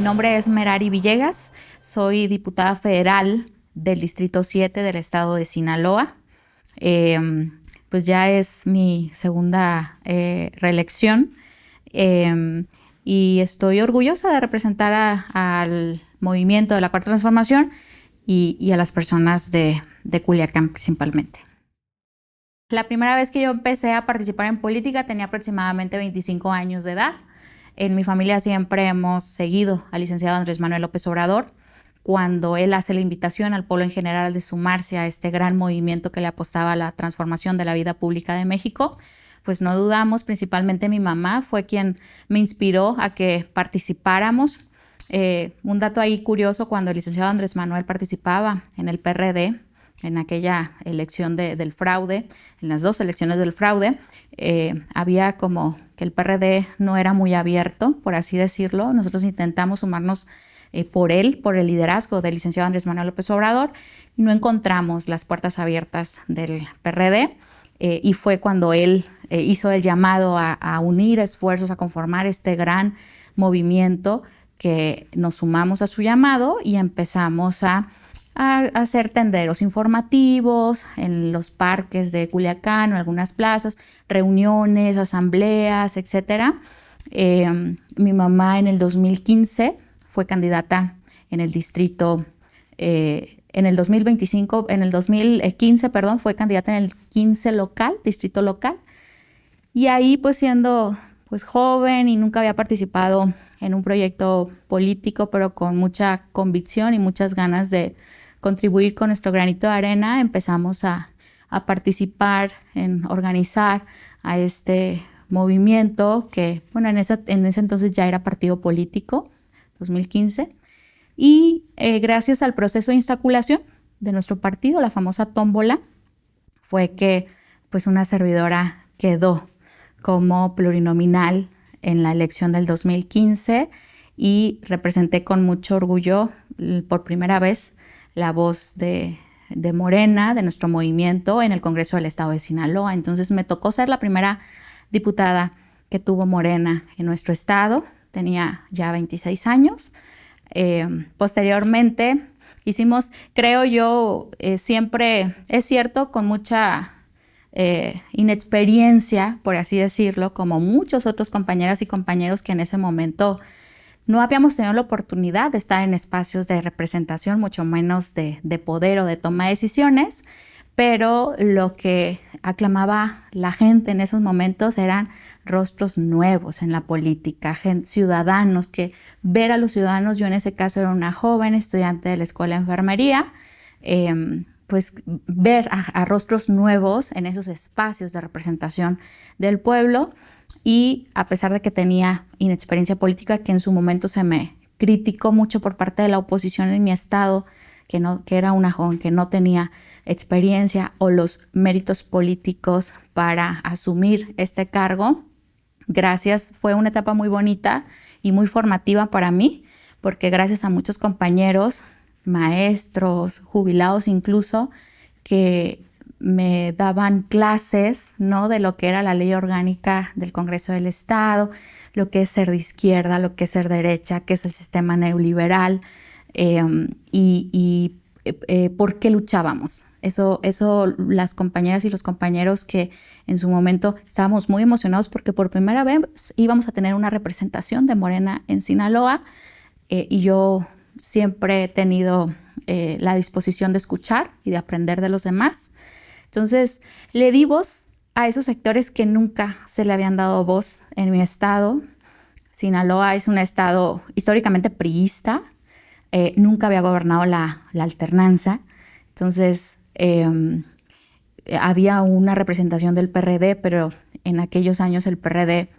nombre es Merari Villegas, soy diputada federal del Distrito 7 del estado de Sinaloa. Pues ya es mi segunda reelección y estoy orgullosa de representar al movimiento de la Cuarta Transformación y a las personas de Culiacán principalmente. La primera vez que yo empecé a participar en política tenía aproximadamente 25 años de edad. En mi familia siempre hemos seguido al licenciado Andrés Manuel López Obrador cuando él hace la invitación al pueblo en general de sumarse a este gran movimiento que le apostaba a la transformación de la vida pública de México. Pues no dudamos, principalmente mi mamá fue quien me inspiró a que participáramos. Un dato ahí curioso, cuando el licenciado Andrés Manuel participaba en el PRD, en aquella elección del fraude, en las dos elecciones del fraude, había como que el PRD no era muy abierto, por así decirlo. Nosotros intentamos sumarnos por el liderazgo del licenciado Andrés Manuel López Obrador y no encontramos las puertas abiertas del PRD. Y fue cuando él hizo el llamado a unir esfuerzos, a conformar este gran movimiento, que nos sumamos a su llamado y empezamos a hacer tenderos informativos en los parques de Culiacán o algunas plazas, reuniones, asambleas, etc. Mi mamá en el 2015 fue candidata en el distrito, en el 2015, perdón, fue candidata en el 15 local, distrito local. Y ahí, pues siendo pues joven y nunca había participado en un proyecto político, pero con mucha convicción y muchas ganas de contribuir con nuestro granito de arena, empezamos a participar en organizar a este movimiento que, bueno, en ese entonces ya era partido político, 2015, y gracias al proceso de instaculación de nuestro partido, la famosa tómbola, fue que pues una servidora quedó como plurinominal en la elección del 2015 y representé con mucho orgullo por primera vez la voz de Morena, de nuestro movimiento, en el Congreso del Estado de Sinaloa. Entonces me tocó ser la primera diputada que tuvo Morena en nuestro estado. Tenía ya 26 años. Posteriormente hicimos, creo yo, siempre, es cierto, con mucha inexperiencia, por así decirlo, como muchos otros compañeras y compañeros que en ese momento no habíamos tenido la oportunidad de estar en espacios de representación, mucho menos de poder o de toma de decisiones, pero lo que aclamaba la gente en esos momentos eran rostros nuevos en la política, ciudadanos, que ver a los ciudadanos, yo en ese caso era una joven estudiante de la Escuela de Enfermería, pues ver a rostros nuevos en esos espacios de representación del pueblo. Y a pesar de que tenía inexperiencia política, que en su momento se me criticó mucho por parte de la oposición en mi estado, que era una joven que no tenía experiencia o los méritos políticos para asumir este cargo, fue una etapa muy bonita y muy formativa para mí, porque gracias a muchos compañeros, maestros, jubilados incluso, que me daban clases, ¿no?, de lo que era la ley orgánica del Congreso del Estado, lo que es ser de izquierda, lo que es ser derecha, qué es el sistema neoliberal y por qué luchábamos. Eso las compañeras y los compañeros que en su momento estábamos muy emocionados porque por primera vez íbamos a tener una representación de Morena en Sinaloa, y yo siempre he tenido la disposición de escuchar y de aprender de los demás. Entonces, le di voz a esos sectores que nunca se le habían dado voz en mi estado. Sinaloa es un estado históricamente priista, nunca había gobernado la alternanza. Entonces, había una representación del PRD, pero en aquellos años el PRD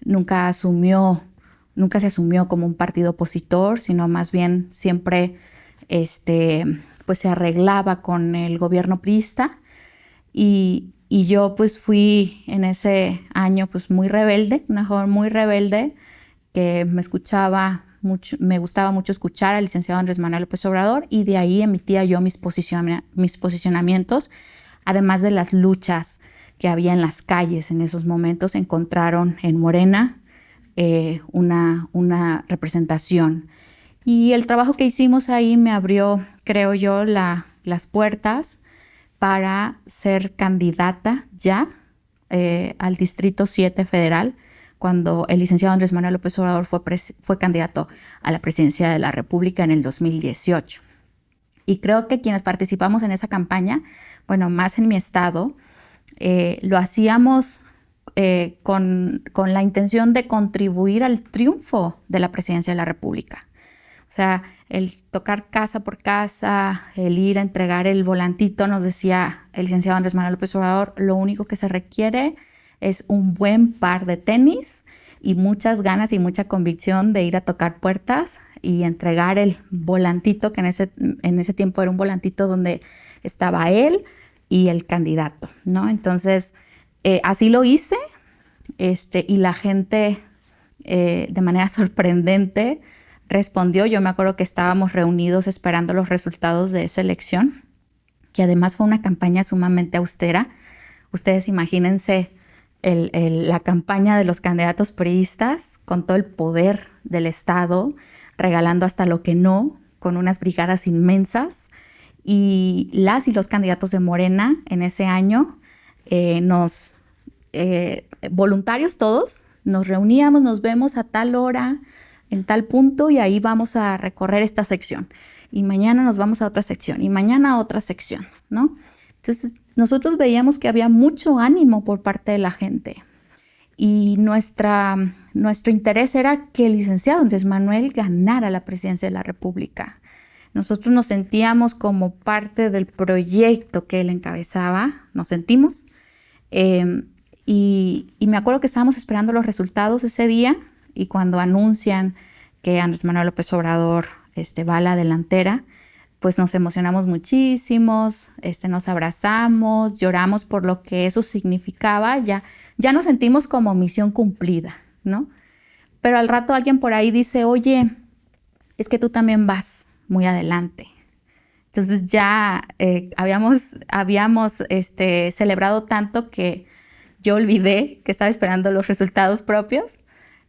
nunca se asumió como un partido opositor, sino más bien siempre pues se arreglaba con el gobierno priista. Y yo pues fui en ese año pues muy rebelde, una joven muy rebelde que me gustaba mucho escuchar al licenciado Andrés Manuel López Obrador, y de ahí emitía yo mis posicionamientos, además de las luchas que había en las calles en esos momentos. Encontraron en Morena una representación. Y el trabajo que hicimos ahí me abrió, creo yo, las puertas para ser candidata ya al Distrito 7 Federal, cuando el licenciado Andrés Manuel López Obrador fue candidato a la presidencia de la República en el 2018. Y creo que quienes participamos en esa campaña, bueno, más en mi estado, lo hacíamos con la intención de contribuir al triunfo de la presidencia de la República. O sea, el tocar casa por casa, el ir a entregar el volantito, nos decía el licenciado Andrés Manuel López Obrador, lo único que se requiere es un buen par de tenis y muchas ganas y mucha convicción de ir a tocar puertas y entregar el volantito, que en ese tiempo era un volantito donde estaba él y el candidato, ¿no? Entonces, así lo hice, y la gente, de manera sorprendente, respondió. Yo me acuerdo que estábamos reunidos esperando los resultados de esa elección, que además fue una campaña sumamente austera. Ustedes imagínense la campaña de los candidatos priistas con todo el poder del Estado, regalando hasta lo que no, con unas brigadas inmensas. Y las y los candidatos de Morena en ese año, voluntarios todos, nos reuníamos, nos vemos a tal hora, en tal punto, y ahí vamos a recorrer esta sección. Y mañana nos vamos a otra sección, y mañana a otra sección, ¿no? Entonces, nosotros veíamos que había mucho ánimo por parte de la gente. Y nuestro interés era que el licenciado Andrés Manuel ganara la presidencia de la República. Nosotros nos sentíamos como parte del proyecto que él encabezaba, nos sentimos. Y me acuerdo que estábamos esperando los resultados ese día, y cuando anuncian que Andrés Manuel López Obrador va a la delantera, pues nos emocionamos muchísimos, nos abrazamos, lloramos por lo que eso significaba, ya nos sentimos como misión cumplida, ¿no? Pero al rato alguien por ahí dice, oye, es que tú también vas muy adelante. Entonces ya habíamos celebrado tanto que yo olvidé que estaba esperando los resultados propios.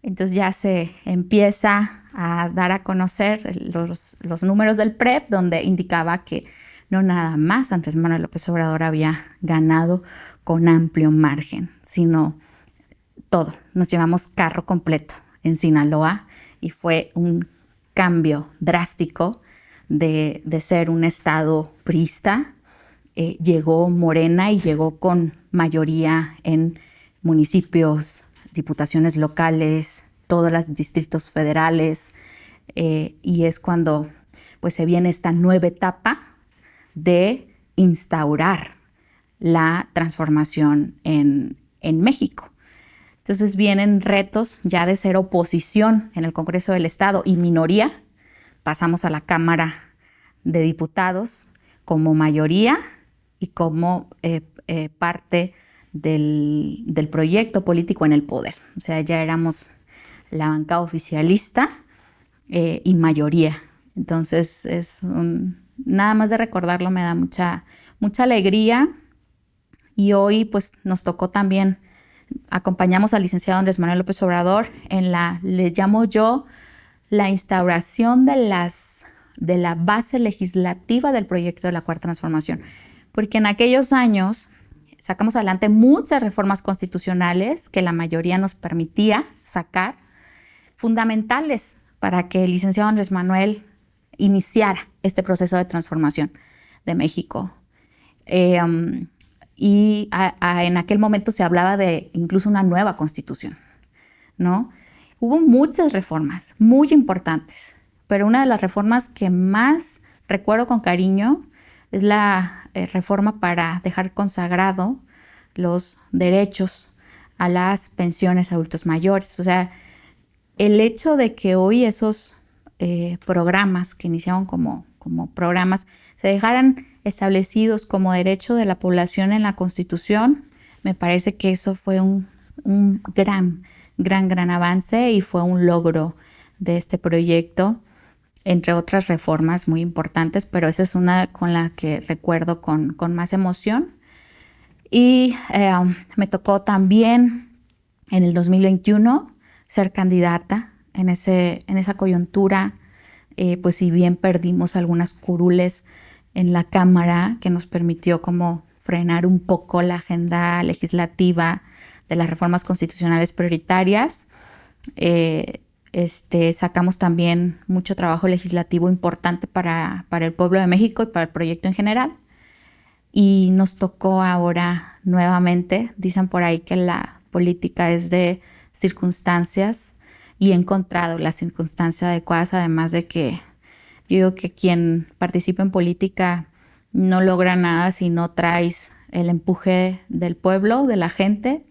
Entonces ya se empieza a dar a conocer los números del PREP, donde indicaba que no nada más Andrés Manuel López Obrador había ganado con amplio margen, sino todo. Nos llevamos carro completo en Sinaloa y fue un cambio drástico de ser un estado priista. Llegó Morena y llegó con mayoría en municipios, diputaciones locales, todos los distritos federales, y es cuando pues se viene esta nueva etapa de instaurar la transformación en México. Entonces vienen retos ya de ser oposición en el Congreso del Estado y minoría. Pasamos a la Cámara de Diputados como mayoría y como parte del proyecto político en el poder. O sea, ya éramos la bancada oficialista y mayoría. Entonces, nada más de recordarlo me da mucha alegría. Y hoy pues nos tocó también, acompañamos al licenciado Andrés Manuel López Obrador en le llamo yo, la instauración de la base legislativa del proyecto de la Cuarta Transformación. Porque en aquellos años sacamos adelante muchas reformas constitucionales que la mayoría nos permitía sacar, fundamentales para que el licenciado Andrés Manuel iniciara este proceso de transformación de México. Y en aquel momento se hablaba de incluso una nueva constitución, ¿no? Hubo muchas reformas muy importantes, pero una de las reformas que más recuerdo con cariño es la reforma para dejar consagrado los derechos a las pensiones a adultos mayores. O sea, el hecho de que hoy esos programas que iniciaron como programas se dejaran establecidos como derecho de la población en la Constitución, me parece que eso fue un gran avance y fue un logro de este proyecto, entre otras reformas muy importantes, pero esa es una con la que recuerdo con más emoción. Y me tocó también en el 2021 ser candidata en esa coyuntura pues si bien perdimos algunas curules en la Cámara que nos permitió como frenar un poco la agenda legislativa de las reformas constitucionales prioritarias, sacamos también mucho trabajo legislativo importante para el pueblo de México y para el proyecto en general. Y nos tocó ahora nuevamente, dicen por ahí que la política es de circunstancias, y he encontrado las circunstancias adecuadas, además de que yo digo que quien participa en política no logra nada si no traes el empuje del pueblo, de la gente,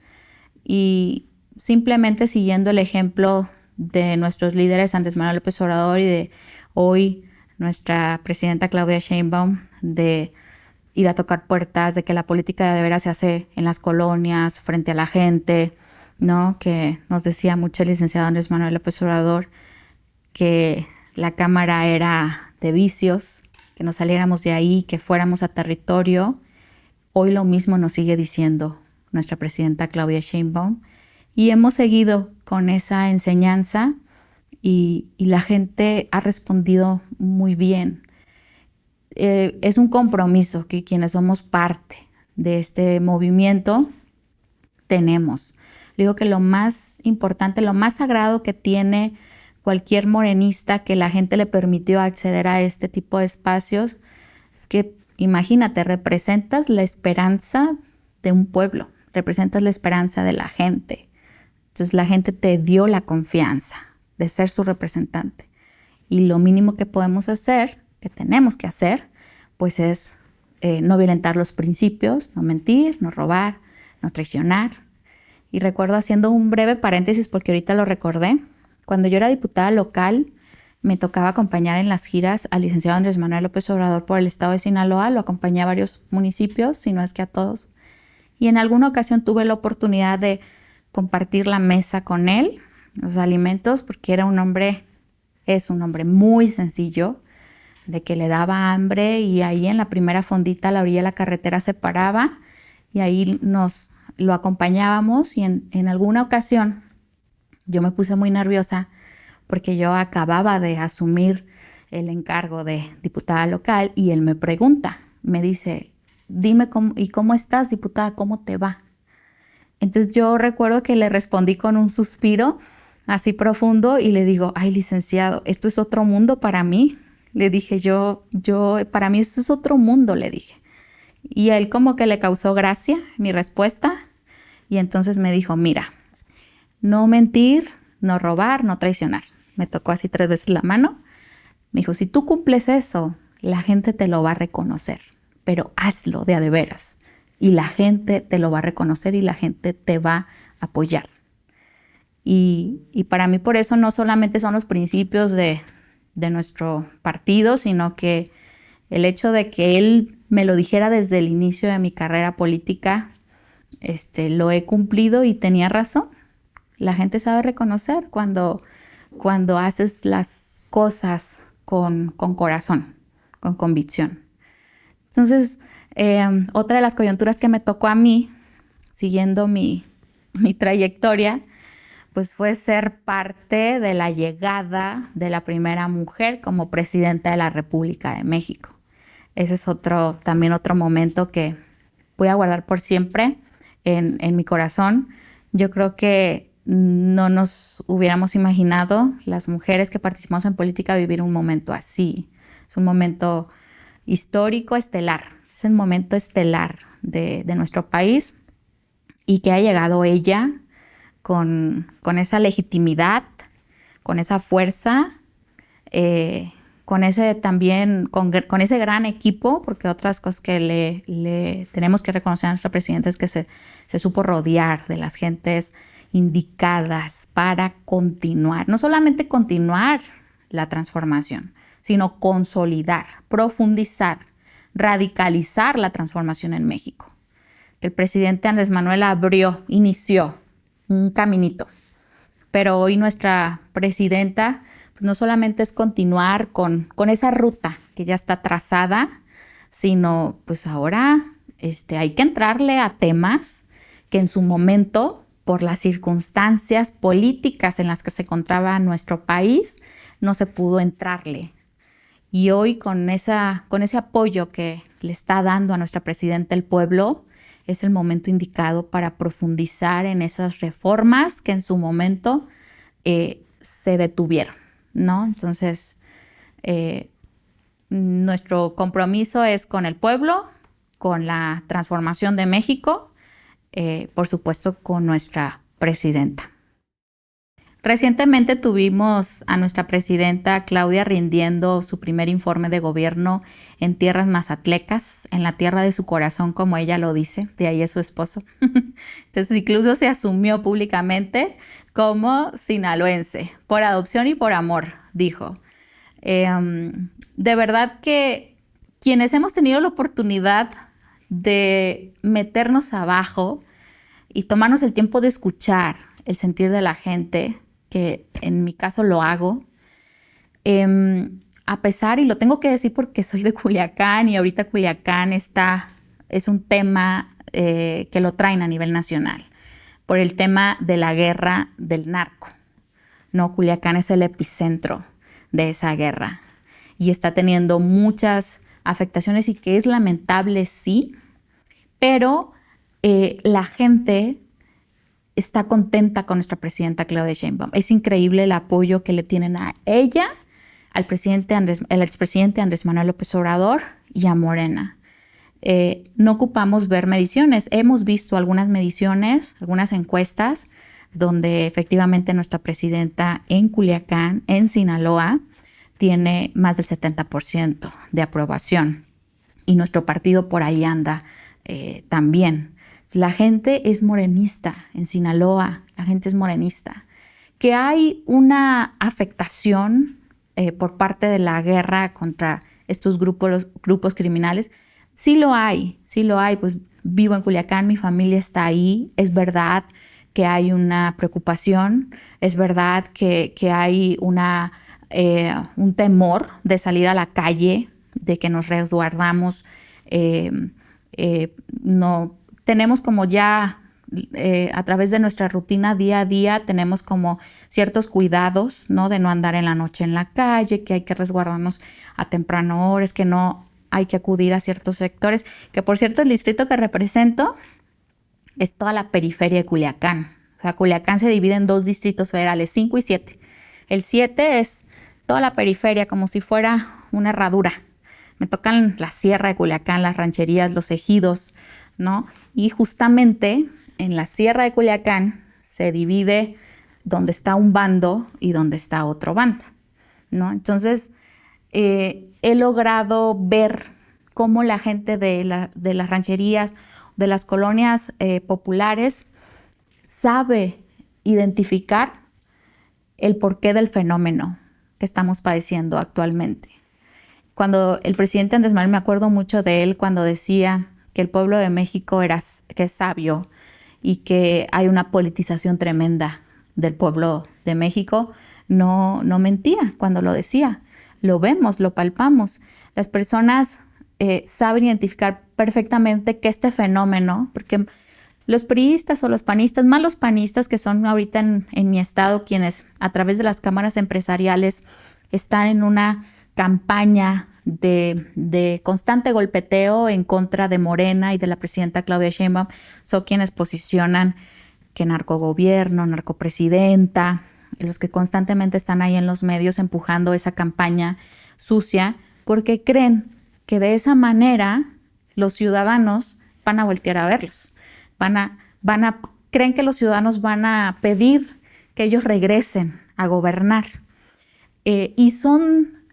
y simplemente siguiendo el ejemplo de nuestros líderes Andrés Manuel López Obrador y de hoy nuestra presidenta Claudia Sheinbaum, de ir a tocar puertas, de que la política de veras se hace en las colonias, frente a la gente, ¿no? Que nos decía mucho el licenciado Andrés Manuel López Obrador que la Cámara era de vicios, que nos saliéramos de ahí, que fuéramos a territorio. Hoy lo mismo nos sigue diciendo nuestra presidenta Claudia Sheinbaum, y hemos seguido con esa enseñanza y la gente ha respondido muy bien. Es un compromiso que quienes somos parte de este movimiento tenemos. Digo que lo más importante, lo más sagrado que tiene cualquier morenista que la gente le permitió acceder a este tipo de espacios es que, imagínate, representas la esperanza de un pueblo, representas la esperanza de la gente. Entonces la gente te dio la confianza de ser su representante. Y lo mínimo que podemos hacer, que tenemos que hacer, pues es no violentar los principios, no mentir, no robar, no traicionar. Y recuerdo, haciendo un breve paréntesis porque ahorita lo recordé, cuando yo era diputada local, me tocaba acompañar en las giras al licenciado Andrés Manuel López Obrador por el estado de Sinaloa. Lo acompañé a varios municipios, si no es que a todos. Y en alguna ocasión tuve la oportunidad de compartir la mesa con él, los alimentos, porque es un hombre muy sencillo, de que le daba hambre, y ahí en la primera fondita a la orilla de la carretera se paraba y ahí nos lo acompañábamos. Y en alguna ocasión yo me puse muy nerviosa porque yo acababa de asumir el encargo de diputada local y él me pregunta, me dice, dime cómo estás, diputada, ¿cómo te va? Entonces yo recuerdo que le respondí con un suspiro así profundo y le digo, ay, licenciado, esto es otro mundo para mí. Le dije, para mí esto es otro mundo, le dije. Y a él como que le causó gracia mi respuesta, y entonces me dijo, mira, no mentir, no robar, no traicionar. Me tocó así 3 veces la mano. Me dijo, si tú cumples eso, la gente te lo va a reconocer, pero hazlo de a de veras. Y la gente te lo va a reconocer y la gente te va a apoyar. Y para mí por eso no solamente son los principios de nuestro partido, sino que el hecho de que él me lo dijera desde el inicio de mi carrera política, lo he cumplido y tenía razón. La gente sabe reconocer cuando haces las cosas con corazón, con convicción. Entonces, otra de las coyunturas que me tocó a mí, siguiendo mi trayectoria, pues fue ser parte de la llegada de la primera mujer como presidenta de la República de México. Ese es también otro momento que voy a guardar por siempre en mi corazón. Yo creo que no nos hubiéramos imaginado, las mujeres que participamos en política, vivir un momento así. Es un momento histórico, estelar. Es el momento estelar de nuestro país, y que ha llegado ella con esa legitimidad, con esa fuerza, con ese gran equipo, porque otras cosas que le tenemos que reconocer a nuestra presidenta es que se supo rodear de las gentes indicadas para continuar, no solamente continuar la transformación, sino consolidar, profundizar, radicalizar la transformación en México. El presidente Andrés Manuel inició un caminito, pero hoy nuestra presidenta pues no solamente es continuar con esa ruta que ya está trazada, sino pues ahora hay que entrarle a temas que en su momento, por las circunstancias políticas en las que se encontraba nuestro país, no se pudo entrarle. Y hoy con ese apoyo que le está dando a nuestra presidenta el pueblo, es el momento indicado para profundizar en esas reformas que en su momento se detuvieron, ¿no? Entonces, nuestro compromiso es con el pueblo, con la transformación de México, por supuesto con nuestra presidenta. Recientemente tuvimos a nuestra presidenta Claudia rindiendo su primer informe de gobierno en tierras mazatlecas, en la tierra de su corazón, como ella lo dice, de ahí es su esposo. Entonces incluso se asumió públicamente como sinaloense, por adopción y por amor, dijo. De verdad que quienes hemos tenido la oportunidad de meternos abajo y tomarnos el tiempo de escuchar el sentir de la gente, que en mi caso lo hago, a pesar, y lo tengo que decir porque soy de Culiacán y ahorita Culiacán es un tema que lo traen a nivel nacional, por el tema de la guerra del narco. No, Culiacán es el epicentro de esa guerra y está teniendo muchas afectaciones y que es lamentable, sí, pero la gente está contenta con nuestra presidenta Claudia Sheinbaum. Es increíble el apoyo que le tienen a ella, al expresidente Andrés Manuel López Obrador y a Morena. No ocupamos ver mediciones. Hemos visto algunas mediciones, algunas encuestas, donde efectivamente nuestra presidenta en Culiacán, en Sinaloa, tiene más del 70% de aprobación. Y nuestro partido por ahí anda también. La gente es morenista en Sinaloa, la gente es morenista. Que hay una afectación por parte de la guerra contra estos grupos criminales, sí lo hay, pues vivo en Culiacán, mi familia está ahí, es verdad que hay una preocupación, es verdad que hay un temor de salir a la calle, de que nos resguardamos, no tenemos como ya a través de nuestra rutina día a día, tenemos como ciertos cuidados, ¿no? De no andar en la noche en la calle, que hay que resguardarnos a temprano horas, que no hay que acudir a ciertos sectores, que por cierto el distrito que represento es toda la periferia de Culiacán. O sea, Culiacán se divide en 2 distritos federales, 5 y 7. El 7 es toda la periferia, como si fuera una herradura. Me tocan la sierra de Culiacán, las rancherías, los ejidos, ¿no? Y justamente en la sierra de Culiacán se divide donde está un bando y donde está otro bando, ¿no? Entonces, he logrado ver cómo la gente de las rancherías, de las colonias populares, sabe identificar el porqué del fenómeno que estamos padeciendo actualmente. Cuando el presidente Andrés Manuel, me acuerdo mucho de él cuando decía que el pueblo de México que es sabio y que hay una politización tremenda del pueblo de México, no mentía cuando lo decía. Lo vemos, lo palpamos. Las personas saben identificar perfectamente que este fenómeno, porque los priistas o los panistas, más los panistas que son ahorita en mi estado, quienes a través de las cámaras empresariales están en una campaña de constante golpeteo en contra de Morena y de la presidenta Claudia Sheinbaum, son quienes posicionan que narcogobierno, narcopresidenta, los que constantemente están ahí en los medios empujando esa campaña sucia, porque creen que de esa manera los ciudadanos van a voltear a verlos, creen que los ciudadanos van a pedir que ellos regresen a gobernar. Y son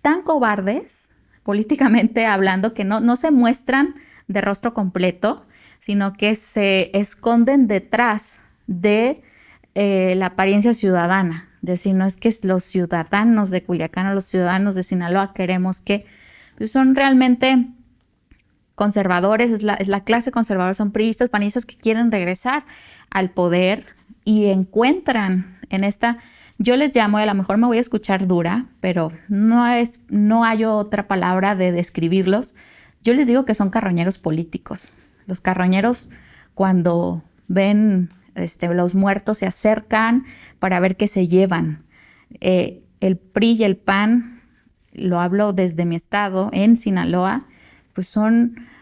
tan cobardes, políticamente hablando, que no se muestran de rostro completo, sino que se esconden detrás de la apariencia ciudadana. Es decir, no es que los ciudadanos de Culiacán o los ciudadanos de Sinaloa queremos que, pues son realmente conservadores, es la clase conservadora, son priistas, panistas que quieren regresar al poder y encuentran en esta, yo les llamo, y a lo mejor me voy a escuchar dura, pero no hay otra palabra de describirlos. Yo les digo que son carroñeros políticos. Los carroñeros, cuando ven los muertos, se acercan para ver qué se llevan. el PRI y el PAN, lo hablo desde mi estado, en Sinaloa, pues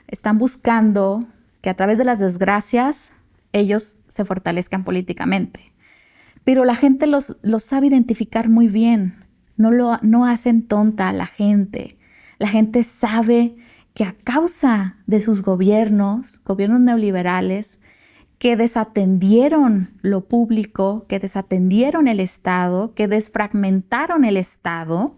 están buscando que a través de las desgracias ellos se fortalezcan políticamente. Pero la gente los sabe identificar muy bien. No hacen tonta a la gente. La gente sabe que a causa de sus gobiernos neoliberales, que desatendieron lo público, que desatendieron el Estado, que desfragmentaron el Estado,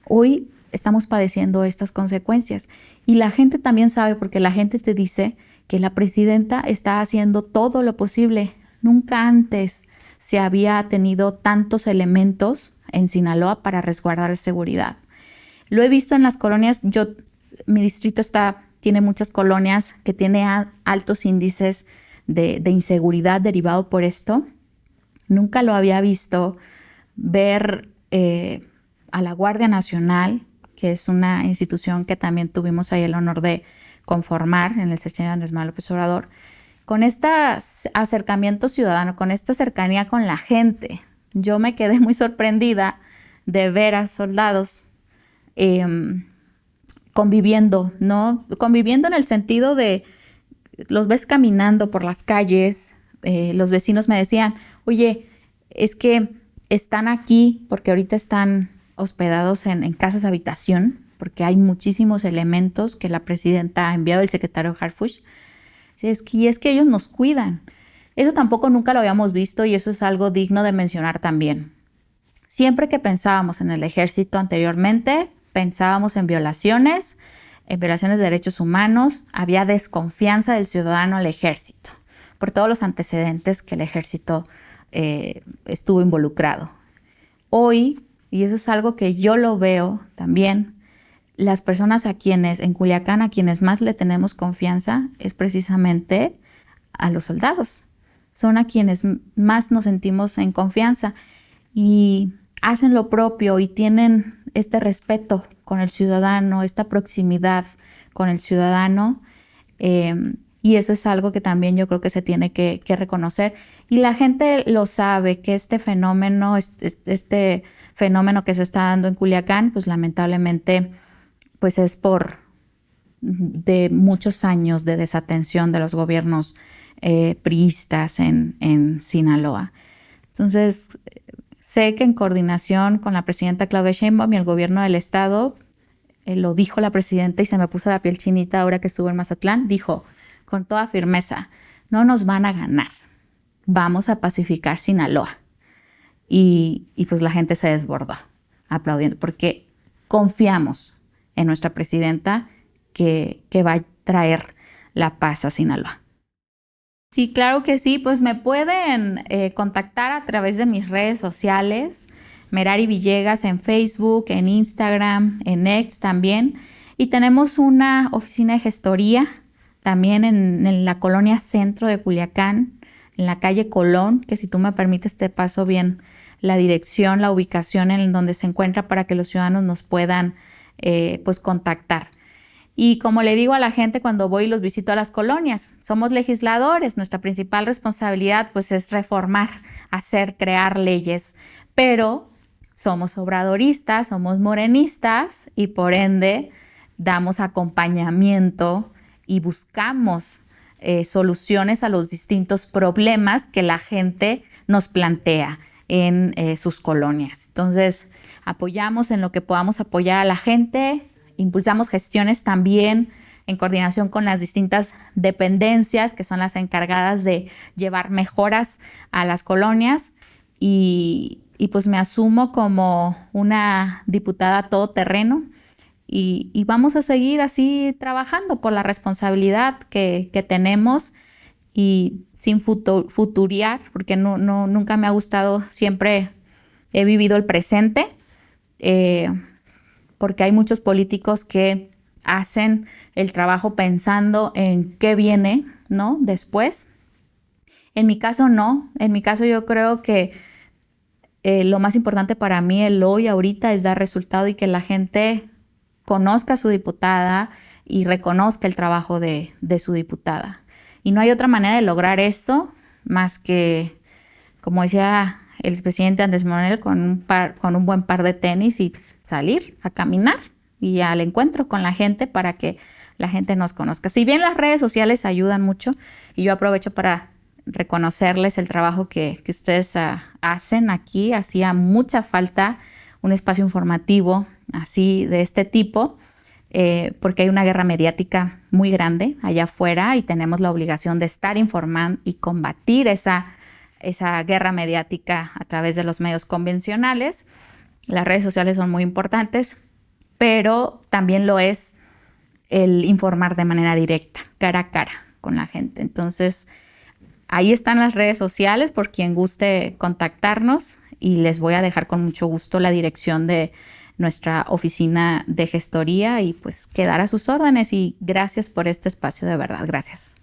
hoy estamos padeciendo estas consecuencias. Y la gente también sabe, porque la gente te dice que la presidenta está haciendo todo lo posible. Nunca antes se había tenido tantos elementos en Sinaloa para resguardar seguridad. Lo he visto en las colonias. Mi distrito tiene muchas colonias que tienen altos índices de inseguridad derivado por esto. Nunca lo había visto ver a la Guardia Nacional, que es una institución que también tuvimos ahí el honor de conformar en el sexenio de Andrés Manuel López Obrador, con este acercamiento ciudadano, con esta cercanía con la gente. Yo me quedé muy sorprendida de ver a soldados conviviendo, ¿no? Conviviendo en el sentido de los ves caminando por las calles. Los vecinos me decían, oye, es que están aquí porque ahorita están hospedados en casas habitación, porque hay muchísimos elementos que la presidenta ha enviado, el secretario Harfuch. Sí, y es que ellos nos cuidan. Eso tampoco nunca lo habíamos visto, y eso es algo digno de mencionar también. Siempre que pensábamos en el ejército anteriormente, pensábamos en violaciones de derechos humanos. Había desconfianza del ciudadano al ejército por todos los antecedentes que el ejército estuvo involucrado. Hoy, y eso es algo que yo lo veo también, las personas en Culiacán, a quienes más le tenemos confianza, es precisamente a los soldados. Son a quienes más nos sentimos en confianza y hacen lo propio y tienen este respeto con el ciudadano, esta proximidad con el ciudadano. Y eso es algo que también yo creo que se tiene que reconocer. Y la gente lo sabe, que este fenómeno que se está dando en Culiacán, pues lamentablemente pues es de muchos años de desatención de los gobiernos priistas en Sinaloa. Entonces, sé que en coordinación con la presidenta Claudia Sheinbaum y el gobierno del estado, lo dijo la presidenta y se me puso la piel chinita ahora que estuvo en Mazatlán, dijo con toda firmeza, no nos van a ganar, vamos a pacificar Sinaloa. Y pues la gente se desbordó aplaudiendo, porque confiamos en nuestra presidenta que va a traer la paz a Sinaloa. Sí, claro que sí, pues me pueden contactar a través de mis redes sociales, Merari Villegas en Facebook, en Instagram, en X también. Y tenemos una oficina de gestoría también en la colonia centro de Culiacán, en la calle Colón, que si tú me permites te paso bien la dirección, la ubicación en donde se encuentra para que los ciudadanos nos puedan pues contactar. Y como le digo a la gente cuando voy y los visito a las colonias, somos legisladores, nuestra principal responsabilidad pues es reformar, crear leyes, pero somos obradoristas, somos morenistas y por ende damos acompañamiento y buscamos soluciones a los distintos problemas que la gente nos plantea en sus colonias. Entonces, apoyamos en lo que podamos apoyar a la gente, impulsamos gestiones también en coordinación con las distintas dependencias que son las encargadas de llevar mejoras a las colonias y pues me asumo como una diputada todoterreno y vamos a seguir así trabajando por la responsabilidad que tenemos y sin futuriar, porque nunca me ha gustado, siempre he vivido el presente, porque hay muchos políticos que hacen el trabajo pensando en qué viene, ¿no? Después. En mi caso no, en mi caso yo creo que lo más importante para mí el hoy, ahorita, es dar resultado y que la gente conozca a su diputada y reconozca el trabajo de su diputada. Y no hay otra manera de lograr esto más que, como decía el expresidente Andrés Manuel con un buen par de tenis y salir a caminar y al encuentro con la gente para que la gente nos conozca. Si bien las redes sociales ayudan mucho, y yo aprovecho para reconocerles el trabajo que ustedes hacen aquí, hacía mucha falta un espacio informativo así de este tipo, porque hay una guerra mediática muy grande allá afuera y tenemos la obligación de estar informando y combatir esa guerra mediática a través de los medios convencionales. Las redes sociales son muy importantes, pero también lo es el informar de manera directa, cara a cara con la gente. Entonces, ahí están las redes sociales por quien guste contactarnos y les voy a dejar con mucho gusto la dirección de nuestra oficina de gestoría y pues quedar a sus órdenes. Y gracias por este espacio, de verdad, gracias.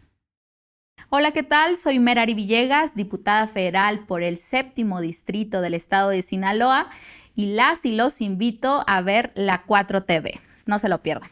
Hola, ¿qué tal? Soy Merari Villegas, diputada federal por el 7º distrito del estado de Sinaloa y las y los invito a ver La 4TV. No se lo pierdan.